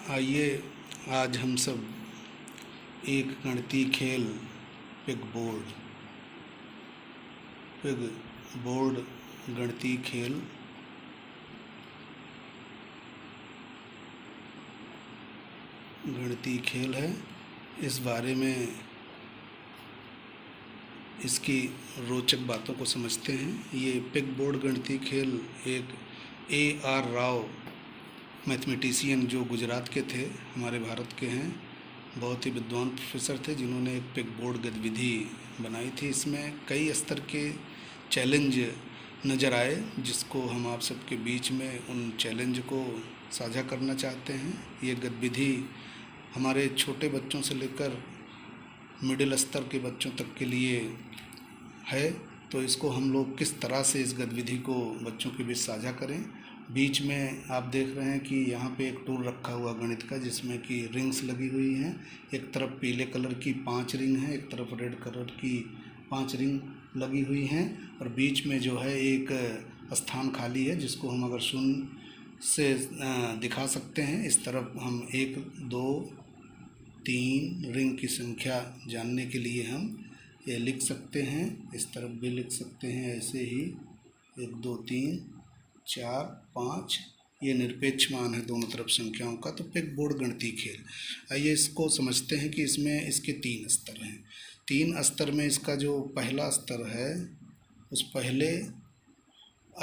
आइए आज हम सब एक गणितीय खेल पिग बोर्ड गणितीय खेल है, इस बारे में इसकी रोचक बातों को समझते हैं। ये पिग बोर्ड गणितीय खेल एक A.R. राव मैथमेटिशियन जो गुजरात के थे, हमारे भारत के हैं, बहुत ही विद्वान प्रोफेसर थे जिन्होंने एक पिग बोर्ड गतिविधि बनाई थी। इसमें कई स्तर के चैलेंज नज़र आए, जिसको हम आप सबके बीच में उन चैलेंज को साझा करना चाहते हैं। ये गतिविधि हमारे छोटे बच्चों से लेकर मिडिल स्तर के बच्चों तक के लिए है, तो इसको हम लोग किस तरह से इस गतिविधि को बच्चों के बीच साझा करें। बीच में आप देख रहे हैं कि यहाँ पे एक टूल रखा हुआ गणित का, जिसमें कि रिंग्स लगी हुई हैं। एक तरफ पीले कलर की 5 रिंग हैं, एक तरफ रेड कलर की 5 रिंग लगी हुई हैं, और बीच में जो है एक स्थान खाली है, जिसको हम अगर शून्य से दिखा सकते हैं। इस तरफ हम 1 2 3 रिंग की संख्या जानने के लिए हम ये लिख सकते हैं। इस तरफ भी लिख सकते हैं ऐसे ही 1 2 3 4 5। ये निरपेक्ष मान है दोनों तरफ संख्याओं का। तो पिग बोर्ड गणितीय खेल, आइए इसको समझते हैं कि इसमें इसके 3 स्तर हैं। 3 स्तर में इसका जो पहला स्तर है, उस पहले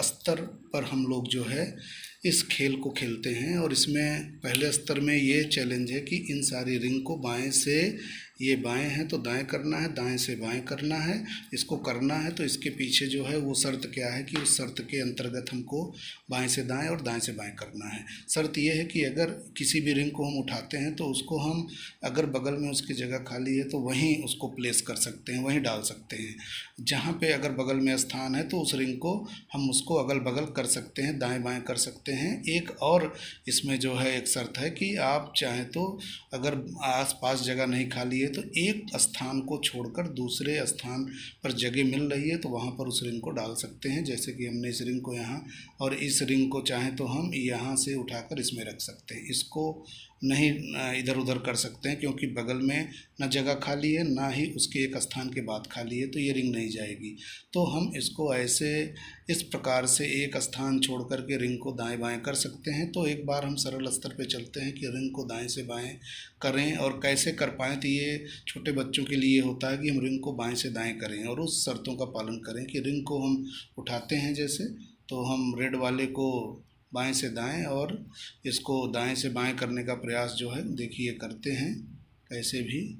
स्तर पर हम लोग जो है इस खेल को खेलते हैं। और इसमें पहले स्तर में ये चैलेंज है कि इन सारी रिंग को बाएं से, ये बाएं है तो दाएं करना है, दाएं से बाएं करना है। इसको करना है तो इसके पीछे जो है वो शर्त क्या है कि उस शर्त के अंतर्गत हमको बाएं से दाएं और दाएं से बाएं करना है। शर्त ये है कि अगर किसी भी रिंग को हम उठाते हैं तो उसको हम, अगर बगल में उसकी जगह खाली है तो वहीं उसको प्लेस कर सकते हैं, वहीं डाल सकते हैं। जहाँ पे अगर बगल में स्थान है तो उस रिंग को हम उसको अगल बगल कर सकते हैं, दाएं बाएं कर सकते हैं। एक और इसमें जो है एक शर्त है कि आप चाहें तो अगर आसपास जगह नहीं खाली है तो एक स्थान को छोड़कर दूसरे स्थान पर जगह मिल रही है तो वहाँ पर उस रिंग को डाल सकते हैं। जैसे कि हमने इस रिंग को यहाँ, और इस रिंग को चाहें तो हम यहाँ से उठाकर इसमें रख सकते हैं। इसको नहीं इधर उधर कर सकते हैं, क्योंकि बगल में ना जगह खाली है ना ही उसके एक स्थान के बाद खाली है, तो ये रिंग नहीं जाएगी। तो हम इसको ऐसे इस प्रकार से एक स्थान छोड़ कर के रिंग को दाएं बाएं कर सकते हैं। तो एक बार हम सरल स्तर पे चलते हैं कि रिंग को दाएं से बाएं करें, और कैसे कर पाएँ। तो ये छोटे बच्चों के लिए होता है कि हम रिंग को बाएं से दाएं करें और उस शर्तों का पालन करें कि रिंग को हम उठाते हैं जैसे, तो हम रेड वाले को बाएं से दाएं और इसको दाएं से बाएं करने का प्रयास जो है देखिए करते हैं, कैसे भी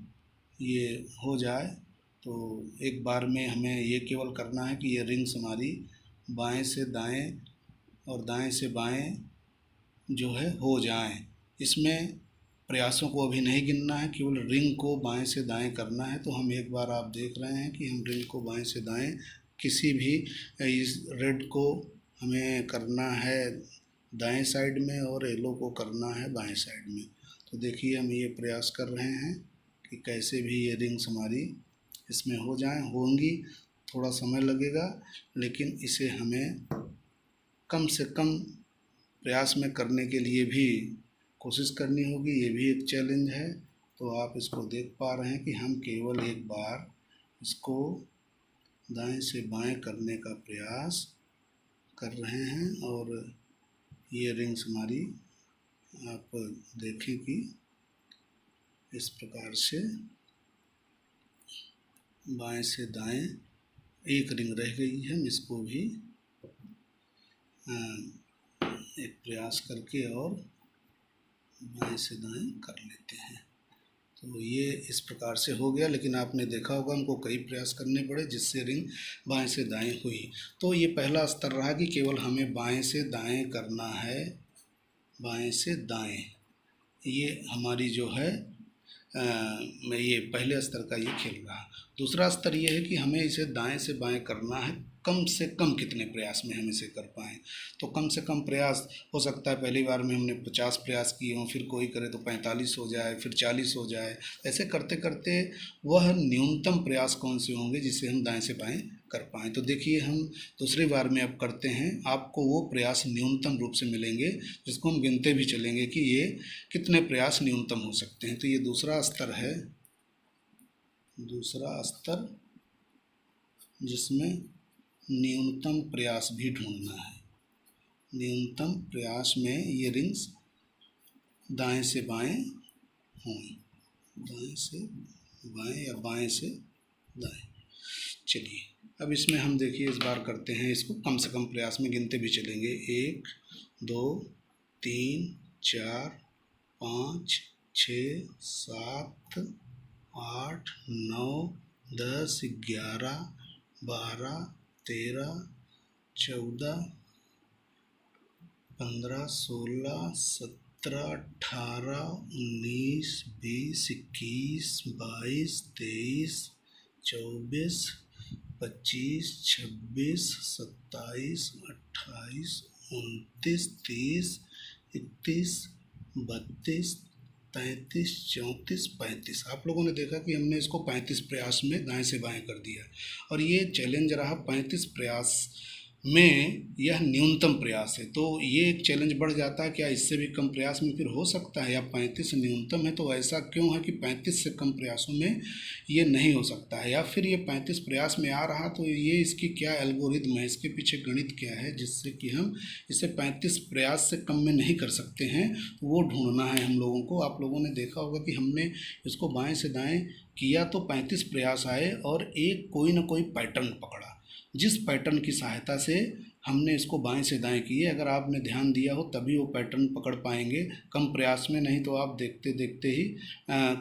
ये हो जाए। तो एक बार में हमें ये केवल करना है कि ये रिंग्स हमारी बाएं से दाएं और दाएं से बाएं जो है हो जाएं। इसमें प्रयासों को अभी नहीं गिनना है, केवल रिंग को बाएं से दाएं करना है। तो हम एक बार, आप देख रहे हैं कि हम रिंग को बाएं से दाएं, किसी भी इस रेड को हमें करना है दाएं साइड में और येलो को करना है बाएं साइड में। तो देखिए हम ये प्रयास कर रहे हैं कि कैसे भी ये रिंग्स हमारी इसमें हो जाएं। होंगी, थोड़ा समय लगेगा, लेकिन इसे हमें कम से कम प्रयास में करने के लिए भी कोशिश करनी होगी। ये भी एक चैलेंज है। तो आप इसको देख पा रहे हैं कि हम केवल एक बार इसको दाएं से बाएं करने का प्रयास कर रहे हैं, और ये रिंग्स हमारी आप देखें कि इस प्रकार से बाएं से दाएं एक रिंग रह गई है। हम इसको भी एक प्रयास करके और बाएं से दाएं कर लेते हैं। तो ये इस प्रकार से हो गया, लेकिन आपने देखा होगा हमको कई प्रयास करने पड़े जिससे रिंग बाएं से दाएं हुई। तो ये पहला स्तर रहा कि केवल हमें बाएं से दाएं करना है, बाएं से दाएं। ये हमारी जो है ये पहले स्तर का ये खेल रहा। दूसरा स्तर ये है कि हमें इसे दाएं से बाएं करना है, कम से कम कितने प्रयास में हम इसे कर पाएँ। तो कम से कम प्रयास हो सकता है पहली बार में हमने 50 प्रयास किए हों, फिर कोई करे तो 45 हो जाए, फिर 40 हो जाए। ऐसे करते करते वह न्यूनतम प्रयास कौन से होंगे जिसे हम दाएं से बाएं कर पाएँ। तो देखिए हम दूसरी बार में अब करते हैं, आपको वो प्रयास न्यूनतम रूप से मिलेंगे जिसको हम गिनते भी चलेंगे कि ये कितने प्रयास न्यूनतम हो सकते हैं। तो ये दूसरा स्तर है, दूसरा स्तर जिसमें न्यूनतम प्रयास भी ढूंढना है। न्यूनतम प्रयास में ये रिंग्स दाएं से बाएं हों, दाएं से बाएं या बाएं से दाएं। चलिए अब इसमें हम देखिए इस बार करते हैं इसको कम से कम प्रयास में, गिनते भी चलेंगे 1 2 3 4 5 6 7 8 9 10 11 12 13 14 15 16 17 18 19 20 21 22 23 24 25 26 27 28 29 30 31 32 33 34 35। आप लोगों ने देखा कि हमने इसको 35 प्रयास में दाएं से बाएं कर दिया और ये चैलेंज रहा 35 प्रयास में, यह न्यूनतम प्रयास है। तो ये एक चैलेंज बढ़ जाता है, क्या इससे भी कम प्रयास में फिर हो सकता है, या 35 न्यूनतम है तो ऐसा क्यों है कि 35 से कम प्रयासों में ये नहीं हो सकता है, या फिर ये 35 प्रयास में आ रहा तो ये इसकी क्या एल्गोरिदम है, इसके पीछे गणित क्या है जिससे कि हम इसे 35 प्रयास से कम में नहीं कर सकते हैं, वो ढूंढना है हम लोगों को। आप लोगों ने देखा होगा कि हमने इसको बाएँ से दाएँ किया तो 35 प्रयास आए और एक कोई ना कोई पैटर्न पकड़ा, जिस पैटर्न की सहायता से हमने इसको बाएं से दाएं किए। अगर आपने ध्यान दिया हो तभी वो पैटर्न पकड़ पाएंगे कम प्रयास में, नहीं तो आप देखते देखते ही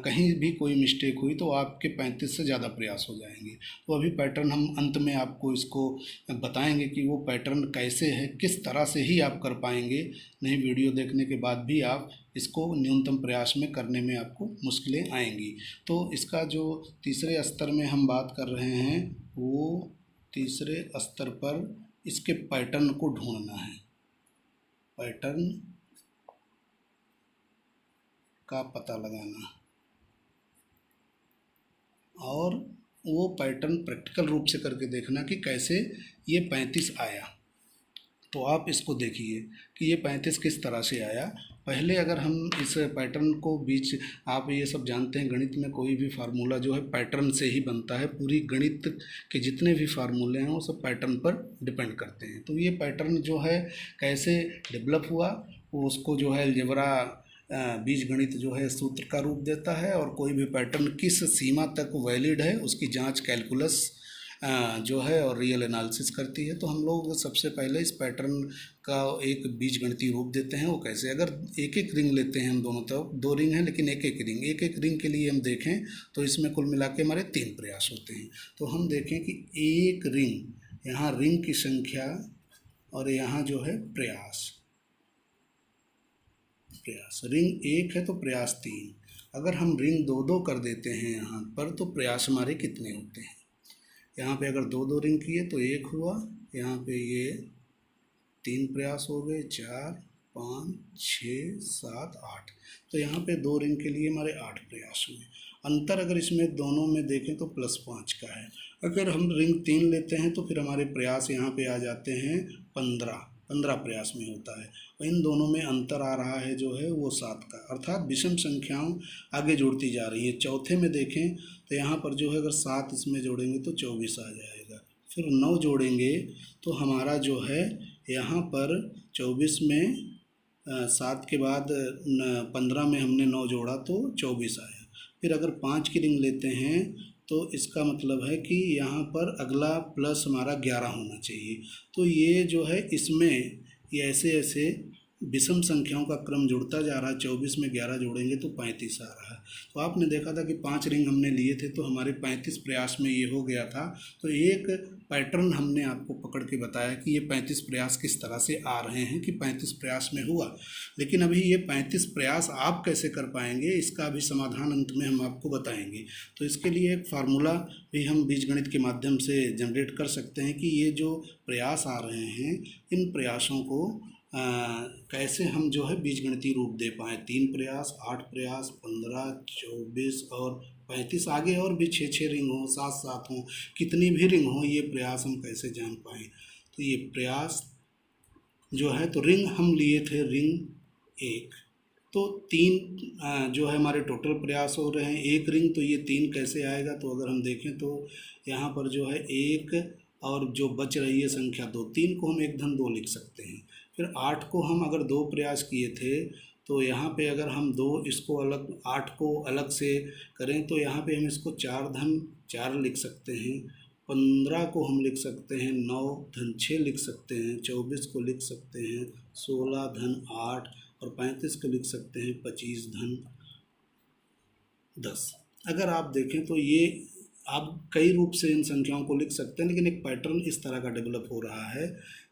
कहीं भी कोई मिस्टेक हुई तो आपके 35 से ज़्यादा प्रयास हो जाएंगे। तो अभी पैटर्न हम अंत में आपको इसको बताएंगे कि वो पैटर्न कैसे है, किस तरह से ही आप कर पाएंगे, नहीं वीडियो देखने के बाद भी आप इसको न्यूनतम प्रयास में करने में आपको मुश्किलें आएंगी। तो इसका जो तीसरे स्तर में हम बात कर रहे हैं वो तीसरे स्तर पर इसके पैटर्न को ढूंढना है, पैटर्न का पता लगाना, और वो पैटर्न प्रैक्टिकल रूप से करके देखना कि कैसे ये 35 आया। तो आप इसको देखिए कि ये 35 किस तरह से आया। पहले अगर हम इस पैटर्न को बीच, आप ये सब जानते हैं गणित में कोई भी फार्मूला जो है पैटर्न से ही बनता है, पूरी गणित के जितने भी फार्मूले हैं वो सब पैटर्न पर डिपेंड करते हैं। तो ये पैटर्न जो है कैसे डेवलप हुआ, वो उसको जो है अलजेब्रा बीजगणित जो है सूत्र का रूप देता है, और कोई भी पैटर्न किस सीमा तक वैलिड है उसकी जांच कैलकुलस जो है और रियल एनालिसिस करती है। तो हम लोग सबसे पहले इस पैटर्न का एक बीजगणितीय रूप देते हैं। वो कैसे, अगर एक एक रिंग लेते हैं हम दोनों तरफ, 2 रिंग हैं लेकिन एक एक रिंग के लिए हम देखें तो इसमें कुल मिला के हमारे 3 प्रयास होते हैं। तो हम देखें कि एक रिंग, यहाँ रिंग की संख्या और यहाँ जो है प्रयास, रिंग 1 है तो प्रयास 3। अगर हम रिंग 2-2 कर देते हैं यहाँ पर तो प्रयास हमारे कितने होते हैं, यहाँ पे अगर 2-2 रिंग किए तो 1 हुआ, यहाँ पे ये 3 प्रयास हो गए, 4 5 6 7 8। तो यहाँ पे 2 रिंग के लिए हमारे 8 प्रयास हुए। अंतर अगर इसमें दोनों में देखें तो +5 का है। अगर हम रिंग 3 लेते हैं तो फिर हमारे प्रयास यहाँ पे आ जाते हैं 15 प्रयास में होता है, और इन दोनों में अंतर आ रहा है जो है वो 7 का, अर्थात विषम संख्याओं आगे जुड़ती जा रही है। चौथे में देखें तो यहाँ पर जो है अगर 7 इसमें जोड़ेंगे तो 24 आ जाएगा, फिर 9 जोड़ेंगे तो हमारा जो है यहाँ पर 24 में 7 के बाद 15 में हमने 9 जोड़ा तो 24 आया। फिर अगर 5 की रिंग लेते हैं तो इसका मतलब है कि यहाँ पर अगला प्लस हमारा 11 होना चाहिए। तो ये जो है इसमें ये ऐसे ऐसे विषम संख्याओं का क्रम जुड़ता जा रहा है। 24 में 11 जोड़ेंगे तो 35 आ रहा है। तो आपने देखा था कि 5 रिंग हमने लिए थे तो हमारे 35 प्रयास में ये हो गया था। तो एक पैटर्न हमने आपको पकड़ के बताया कि ये 35 प्रयास किस तरह से आ रहे हैं कि 35 प्रयास में हुआ। लेकिन अभी ये 35 प्रयास आप कैसे कर पाएंगे इसका भी समाधान अंत में हम आपको बताएंगे। तो इसके लिए एक फार्मूला भी हम बीजगणित के माध्यम से जनरेट कर सकते हैं कि ये जो प्रयास आ रहे हैं इन प्रयासों को कैसे हम जो है बीजगणितीय रूप दे पाएँ। 3 प्रयास, 8 प्रयास, 15, 24 और 35 आगे और भी 6-6 रिंग हो, 7-7 हो, कितनी भी रिंग हो, ये प्रयास हम कैसे जान पाएँ। तो ये प्रयास जो है, तो रिंग हम लिए थे रिंग 1, तो 3 जो है हमारे टोटल प्रयास हो रहे हैं 1 रिंग, तो ये 3 कैसे आएगा। तो अगर हम देखें तो यहाँ पर जो है 1 और जो बच रही है संख्या 2, 3 को हम 1 धन 2 लिख सकते हैं। फिर 8 को हम अगर 2 प्रयास किए थे, तो यहाँ पे अगर हम 2 इसको अलग 8 को अलग से करें तो यहाँ पे हम इसको 4 धन 4 लिख सकते हैं। 15 को हम लिख सकते हैं 9 धन 6 लिख सकते हैं। 24 को लिख सकते हैं 16 धन 8 और 35 को लिख सकते हैं 25 धन 10। अगर आप देखें तो ये आप कई रूप से इन संख्याओं को लिख सकते हैं, लेकिन एक पैटर्न इस तरह का डेवलप हो रहा है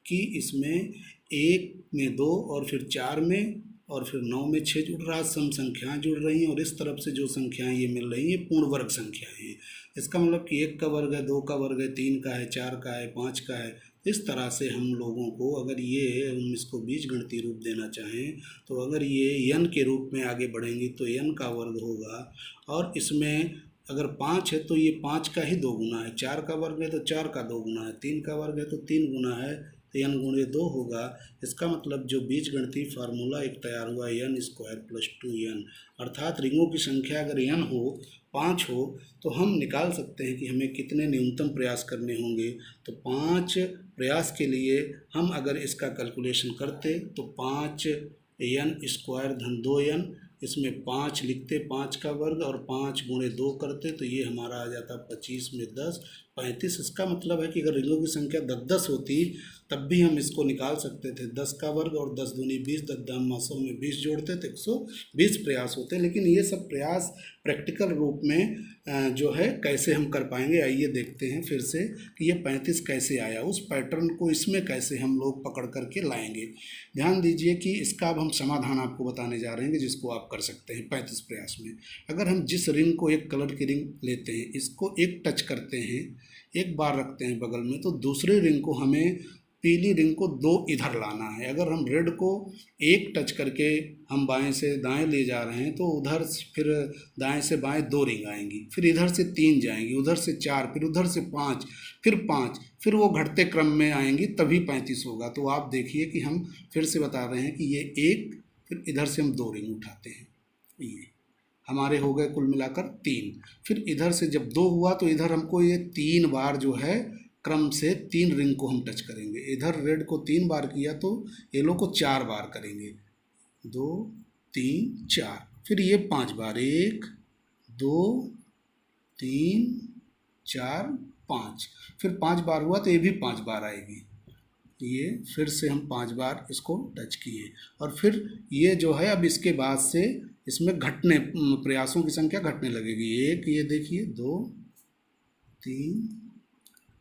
कि इसमें 1 में 2 और फिर 4 में और फिर 9 में 6 जुड़ रहा है, सम संख्याएं जुड़ रही हैं और इस तरफ से जो संख्याएं ये मिल रही हैं पूर्ण वर्ग संख्याएं हैं। इसका मतलब कि 1 का वर्ग है, 2 का वर्ग है, 3 का है, 4 का है, 5 का है। इस तरह से हम लोगों को अगर ये हम इसको बीजगणितीय रूप देना चाहें तो अगर ये n के रूप में आगे बढ़ेंगी तो n का वर्ग होगा, और इसमें अगर 5 है तो ये 5 का ही 2 गुना है, 4 का वर्ग है तो 4 का 2 गुना है, 3 का वर्ग है तो 3 गुना है, तो n गुणे 2 होगा। इसका मतलब जो बीजगणितीय फार्मूला एक तैयार हुआ n² + 2n, अर्थात रिंगों की संख्या अगर n हो, 5 हो, तो हम निकाल सकते हैं कि हमें कितने न्यूनतम प्रयास करने होंगे। तो 5 प्रयास के लिए हम अगर इसका कैलकुलेशन करते तो 5n² धन 2n, इसमें 5 लिखते 5 का वर्ग और 5 गुणे 2 करते तो ये हमारा आ जाता 25 में 10 35। इसका मतलब है कि अगर रिंगों की संख्या 10 होती तब भी हम इसको निकाल सकते थे। 10 का वर्ग और 10 दूनी 20, 10 दाम 100 में 20 जोड़ते तो 120 प्रयास होते। लेकिन ये सब प्रयास प्रैक्टिकल रूप में जो है कैसे हम कर पाएंगे, आइए देखते हैं फिर से कि ये 35 कैसे आया, उस पैटर्न को इसमें कैसे हम लोग पकड़ करके लाएंगे। ध्यान दीजिए कि इसका अब हम समाधान आपको बताने जा रहे हैं जिसको आप कर सकते हैं 35 प्रयास में। अगर हम जिस रिंग को एक कलर की रिंग लेते हैं, इसको एक टच करते हैं, एक बार रखते हैं बगल में, तो दूसरे रिंग को हमें पीली रिंग को 2 इधर लाना है। अगर हम रेड को एक टच करके हम बाएं से दाएं ले जा रहे हैं तो उधर फिर दाएं से बाएं 2 रिंग आएंगी, फिर इधर से 3 जाएंगी, उधर से 4, फिर उधर से 5, फिर 5, फिर वो घटते क्रम में आएंगी, तभी 35 होगा। तो आप देखिए कि हम फिर से बता रहे हैं कि ये 1, फिर इधर से हम 2 रिंग उठाते हैं, ये हमारे हो गए कुल मिलाकर 3। फिर इधर से जब 2 हुआ तो इधर हमको ये 3 बार जो है क्रम से 3 रिंग को हम टच करेंगे। इधर रेड को 3 बार किया तो येलो को 4 बार करेंगे, 2 3 4, फिर ये 5 बार, 1 2 3 4 5, फिर 5 बार हुआ तो ये भी 5 बार आएगी। ये फिर से हम 5 बार इसको टच किए और फिर ये जो है अब इसके बाद से इसमें घटने प्रयासों की संख्या घटने लगेगी। 1 ये देखिए, 2 3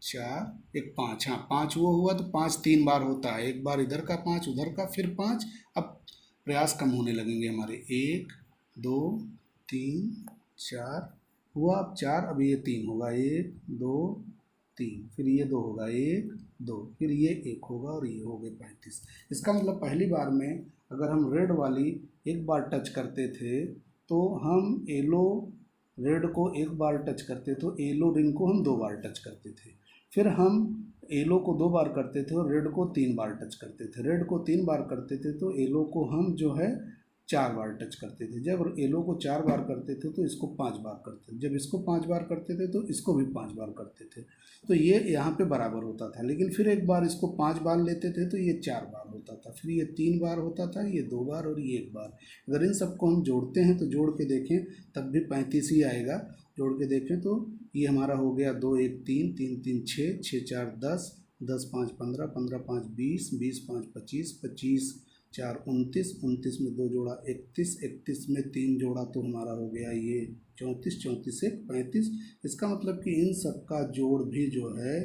4 1 5, हाँ 5 वो हुआ तो 5 3 बार होता है, एक बार इधर का 5 उधर का फिर 5। अब प्रयास कम होने लगेंगे हमारे, 1 2 3 4 हुआ, अब 4, अब ये 3 होगा, 1 2 3, फिर ये 2 होगा, 1 2, फिर ये 1 होगा और ये हो गए 35। इसका मतलब पहली बार में अगर हम रेड वाली एक बार टच करते थे तो हम येलो रेड को एक बार टच करते तो येलो रिंग को हम 2 बार टच करते थे। फिर हम येलो को 2 बार करते थे और रेड को 3 बार टच करते थे। रेड को 3 बार करते थे तो येलो को हम जो है 4 बार टच करते थे। जब येलो को 4 बार करते थे तो इसको 5 बार करते थे, जब इसको 5 बार करते थे तो इसको भी 5 बार करते थे। तो ये यहाँ पे बराबर होता था। लेकिन फिर एक बार इसको 5 बार लेते थे तो ये 4 बार होता था, फिर ये 3 बार होता था, ये 2 बार और ये 1 बार। अगर इन सबको हम जोड़ते हैं तो जोड़ के देखें तब भी 35 ही आएगा। जोड़ के देखें तो ये हमारा हो गया 2 1 3 3 3 6 6 4 10 10 5 15 15 5 20 20 5 25 25 4 29 29 में 2 जोड़ा 31 31 में 3 जोड़ा तो हमारा हो गया ये 34 34 से 35। इसका मतलब कि इन सब का जोड़ भी जो है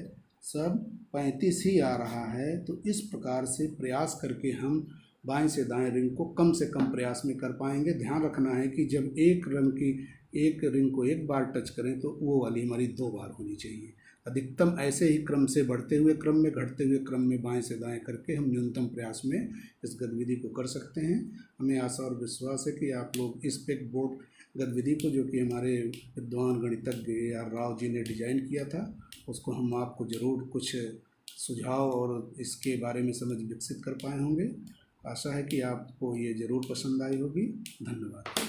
सब 35 ही आ रहा है। तो इस प्रकार से प्रयास करके हम बाएं से दाएं रिंग को कम से कम प्रयास में कर पाएंगे। ध्यान रखना है कि जब एक रिंग को एक बार टच करें तो वो वाली हमारी 2 बार होनी चाहिए। अधिकतम ऐसे ही क्रम से बढ़ते हुए क्रम में, घटते हुए क्रम में बाएं से दाएं करके हम न्यूनतम प्रयास में इस गतिविधि को कर सकते हैं। हमें आशा और विश्वास है कि आप लोग इस पेग बोर्ड गतिविधि को, जो कि हमारे विद्वान गणितज्ञ A.R. राव जी ने डिजाइन किया था, उसको हम आपको ज़रूर कुछ सुझाव और इसके बारे में समझ विकसित कर पाए होंगे। आशा है कि आपको ये ज़रूर पसंद आई होगी। धन्यवाद।